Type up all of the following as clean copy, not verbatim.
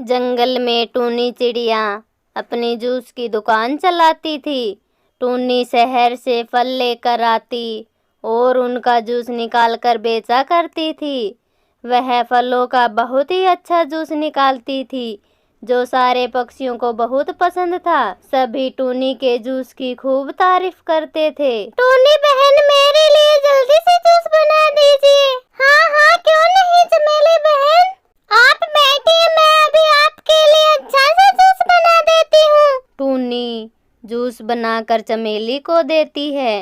जंगल में टूनी चिड़िया अपनी जूस की दुकान चलाती थी। टूनी शहर से फल लेकर आती और उनका जूस निकाल कर बेचा करती थी। वह फलों का बहुत ही अच्छा जूस निकालती थी जो सारे पक्षियों को बहुत पसंद था। सभी टूनी के जूस की खूब तारीफ करते थे। टूनी बहन, मेरे लिए जल्दी से जूस बना दीजिए। हाँ हाँ, क्यों नहीं चमेली बहन, आप बैठिए, मैं अभी आपके लिए अच्छा सा जूस बना देती हूँ। टूनी जूस बनाकर चमेली को देती है।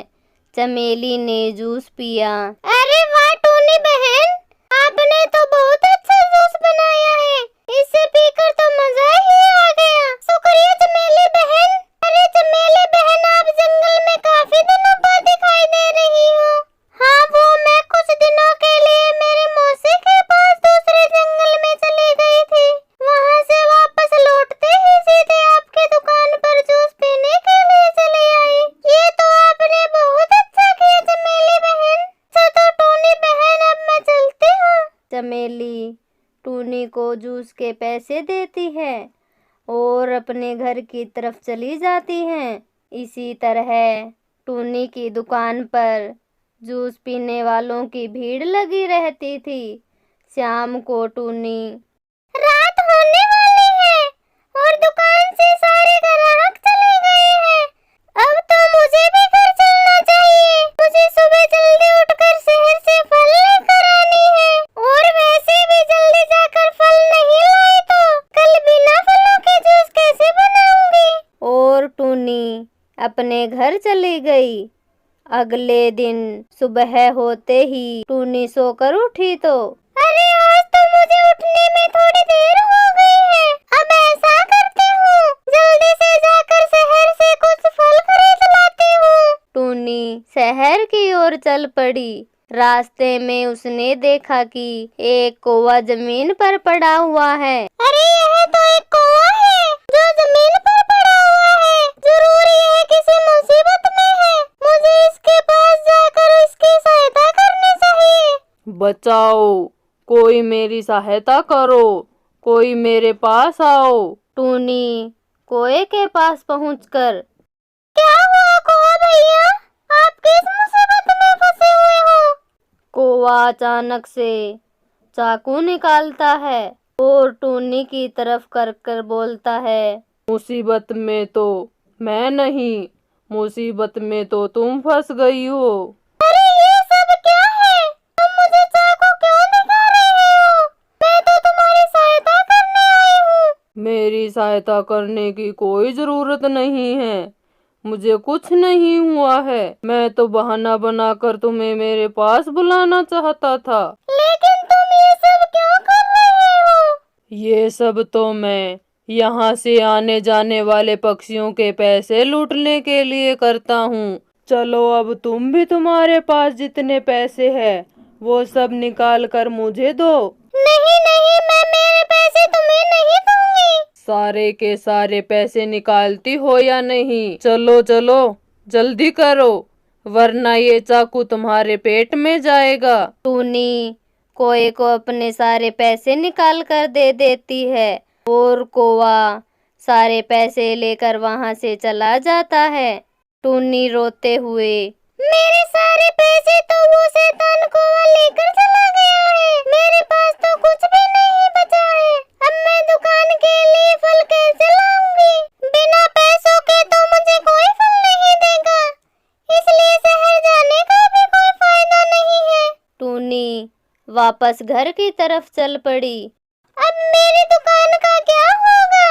चमेली ने जूस पिया। अरे वाह टूनी बहन, आपने तो बहुत अच्छा जूस बनाया है, इसे पीकर तो मजा ही आ गया। शुक्रिया चमेली बहन। अरे चमेली बहन, आप जंगल में काफी दिनों बाद दिखाई दे रही हो। हाँ, वो मैं कुछ दिनों के लिए मेरे मौसी के पास दूसरे जंगल में चली गई थी। वहाँ से वापस लौटते ही सीधे आपकी दुकान पर जूस पीने के लिए चली आई। ये तो आपने बहुत अच्छा किया चमेली बहन। तो टूनी बहन, अब मैं चलती हूँ। चमेली टूनी को जूस के पैसे देती है और अपने घर की तरफ चली जाती है। इसी तरह टूनी की दुकान पर जूस पीने वालों की भीड़ लगी रहती थी। शाम को टूनी, रात होने वाली है और दुकान से सारे ग्राहक चले गए हैं। अब तो मुझे भी घर चलना चाहिए। मुझे सुबह जल्दी उठकर शहर से फल लेकर आनी है और वैसे भी जल्दी जाकर फल नहीं लाई तो कल बिना फलों के जूस कैसे बनाऊंगी। और टूनी अपने घर चली गई। अगले दिन सुबह होते ही टूनी सोकर उठी तो, अरे आज तो मुझे उठने में थोड़ी देर हो गई है। अब ऐसा करती हूँ, जल्दी से जाकर शहर से कुछ फल खरीद लाती हूँ। टूनी शहर की ओर चल पड़ी। रास्ते में उसने देखा कि एक कौवा जमीन पर पड़ा हुआ है। अरे यह तो एक कौवा है जो जमीन पर पड़ा हुआ है। जरूर यह किसी मुसीबत में है। मुझे इसके पास जाकर इसकी सहायता करनी चाहिए। बचाओ, कोई मेरी सहायता करो, कोई मेरे पास आओ। टूनी कौवे के पास पहुंचकर, क्या हुआ कौवा भैया, आप किस मुसीबत में फंसे हुए हो? कौवा अचानक से चाकू निकालता है और टूनी की तरफ कर कर बोलता है, मुसीबत में तो मैं नहीं, मुसीबत में तो तुम फंस गई हो। अरे ये सब क्या है? तुम मुझे चाकू क्यों दिखा रहे हो? मैं तो तुम्हारी सहायता करने आई हूँ। मेरी सहायता करने की कोई जरूरत नहीं है, मुझे कुछ नहीं हुआ है। मैं तो बहाना बनाकर तुम्हें मेरे पास बुलाना चाहता था। लेकिन तुम ये सब क्यों कर रहे हो? ये सब तो मैं यहाँ से आने जाने वाले पक्षियों के पैसे लूटने के लिए करता हूँ। चलो अब तुम भी, तुम्हारे पास जितने पैसे हैं वो सब निकाल कर मुझे दो। नहीं नहीं, मैं मेरे पैसे तुम्हें नहीं दूंगी। सारे के सारे पैसे निकालती हो या नहीं? चलो चलो जल्दी करो, वरना ये चाकू तुम्हारे पेट में जाएगा। टूनी कौवे को अपने सारे पैसे निकाल कर दे देती है और कौवा सारे पैसे लेकर वहां से चला जाता है। टूनी रोते हुए, मेरे सारे पैसे तो वो शैतान कौवा लेकर चला गया है। मेरे पास तो कुछ भी नहीं बचा है। अब मैं दुकान के लिए फल कैसे लाऊंगी? बिना पैसों के तो मुझे कोई फल नहीं देगा, इसलिए शहर जाने का भी कोई फायदा नहीं है। टूनी वापस घर की तरफ चल पड़ी। अब मेरी दुकान का क्या होगा?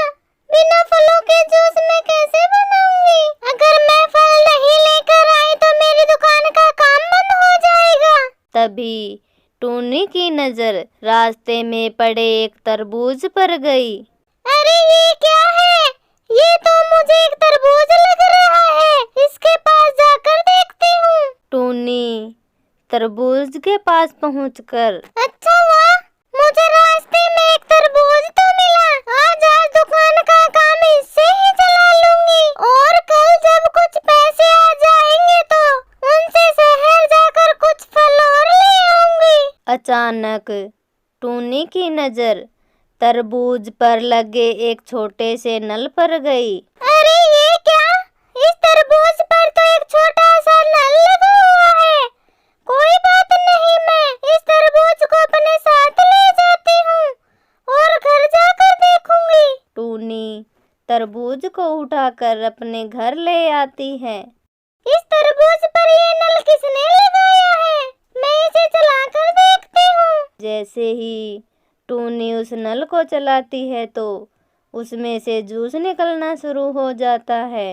बिना फलों के जूस मैं कैसे बनाऊंगी? अगर मैं फल नहीं लेकर आई तो मेरी दुकान का काम बंद हो जाएगा। तभी टूनी की नजर रास्ते में पड़े एक तरबूज पर गई। अरे ये क्या है? ये तो मुझे एक तरबूज लग रहा है, इसके पास जाकर देखती हूँ। टूनी तरबूज के पास पहुंचकर, अच्छा वाह, मुझे रास्ते में एक तरबूज तो मिला। आज दुकान का काम इससे ही चला लूंगी और कल जब कुछ पैसे आ जाएंगे तो उनसे शहर जाकर कुछ फल और ले आऊंगी। अचानक टूनी की नजर तरबूज पर लगे एक छोटे से नल पर गई। अरे ये क्या, इस तरबूज पर तो एक छोटा सा नल लगा हुआ है। कोई बात नहीं, मैं इस तरबूज को अपने साथ ले जाती हूँ और घर जाकर देखूंगी। टूनी तरबूज को उठाकर अपने घर ले आती है। इस तरबूज पर ये नल किसने लगाया है? मैं इसे चलाकर देखती हूँ। जैसे ही टूनी उस नल को चलाती है तो उसमें से जूस निकलना शुरू हो जाता है।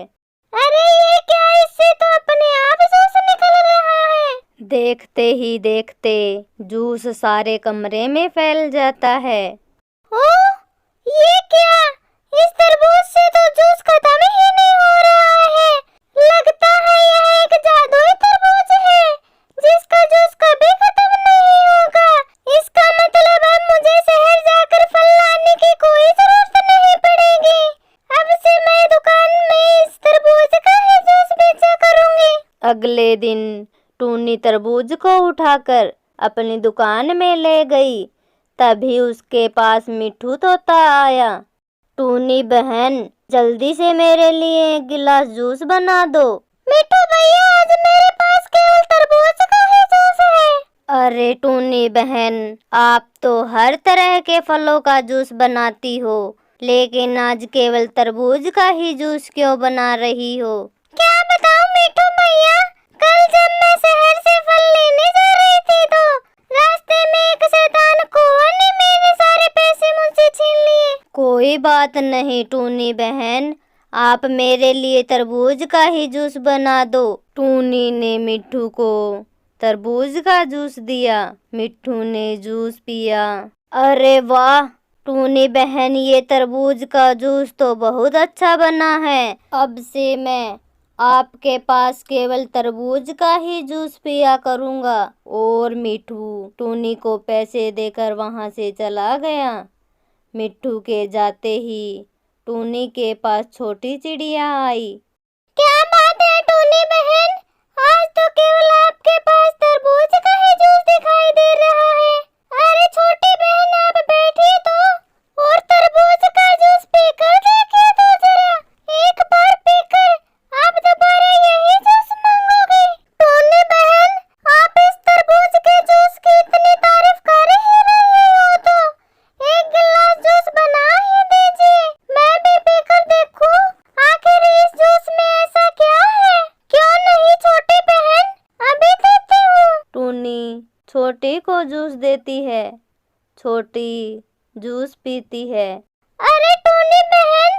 अरे ये क्या, इससे तो अपने आप जूस निकल रहा है। देखते ही देखते जूस सारे कमरे में फैल जाता है। ओह, ये क्या, इस तरबूज से तो जूस खत्म ही नहीं हो रहा है। लगता है यह एक जादुई तरबूज है जिसका जूस कभी खत्म नहीं होगा। इसका मतलब अब मुझे शहर जाकर फल लाने की कोई जरूरत नहीं पड़ेगी। अब से मैं दुकान में इस तरबूज का ही जूस बेचा करूंगी। अगले दिन टूनी तरबूज को उठाकर अपनी दुकान में ले गई। तभी उसके पास मिट्ठू तोता आया। टूनी बहन, जल्दी से मेरे लिए एक गिलास जूस बना दो। मिट्ठू भैया, आज मेरे पास केवल तरबूज का ही जूस है। अरे टूनी बहन, आप तो हर तरह के फलों का जूस बनाती हो, लेकिन आज केवल तरबूज का ही जूस क्यों बना रही हो? क्या बताऊं मिट्ठू भैया, कल जब मैं शहर से फल लेने जा रही थी तो रास्ते में एक शैतान कौआ ने मेरे सारे पैसे मुझसे छीन लिए। कोई बात नहीं टूनी बहन, आप मेरे लिए तरबूज का ही जूस बना दो। टूनी ने मिट्ठू को तरबूज का जूस दिया। मिट्ठू ने जूस पिया। अरे वाह टूनी बहन, ये तरबूज का जूस तो बहुत अच्छा बना है। अब से मैं आपके पास केवल तरबूज का ही जूस पिया करूँगा। और मिट्ठू टूनी को पैसे देकर वहाँ से चला गया। मिट्ठू के जाते ही टूनी के पास छोटी चिड़िया आई। क्या बात है टूनी बहन, आज तो केवल आपके पास तरबूज का ही जूस दिखाई दे रहा है। अरे छोटी बहन, आप बैठिए तो और तरबूज का जूस पीकर देखिए तो जरा। एक बार पीकर आप दोबारा यही जूस मांगोगे। टूनी बहन, आप इस तरबूज के जूस की इतनी तारीफ कर ही रही हो तो एक गिलास जूस बना ही दीजिए, मैं भी पीकर देखूं आखिर इस जूस में ऐसा क्या है। क्यों नहीं छोटी बहन, अभी देती हूँ। टूनी छोटी को जूस देती है। छोटी जूस पीती है। अरे टूनी बहन,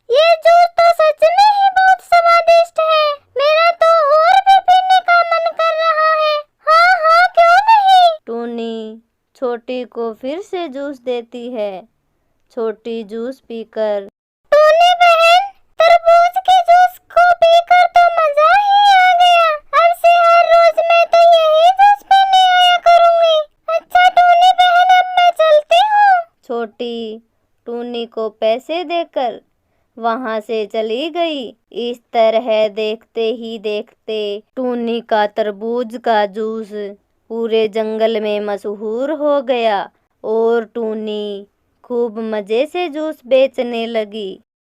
ये जूस तो सच में ही बहुत स्वादिष्ट है। मेरा तो और भी पीने का मन कर रहा है। हाँ हाँ, क्यों नहीं। टूनी छोटी को फिर से जूस देती है। छोटी जूस पीकर, टूनी बहन, तरबूज के जूस को पीकर तो मजा ही आ गया। अब से हर रोज मैं तो यही जूस पीने आया करूंगी। अच्छा टूनी बहन, अब मैं चलती हूँ। छोटी टूनी को पैसे देकर वहां से चली गई। इस तरह देखते ही देखते टूनी का तरबूज का जूस पूरे जंगल में मशहूर हो गया और टूनी खूब मजे से जूस बेचने लगी।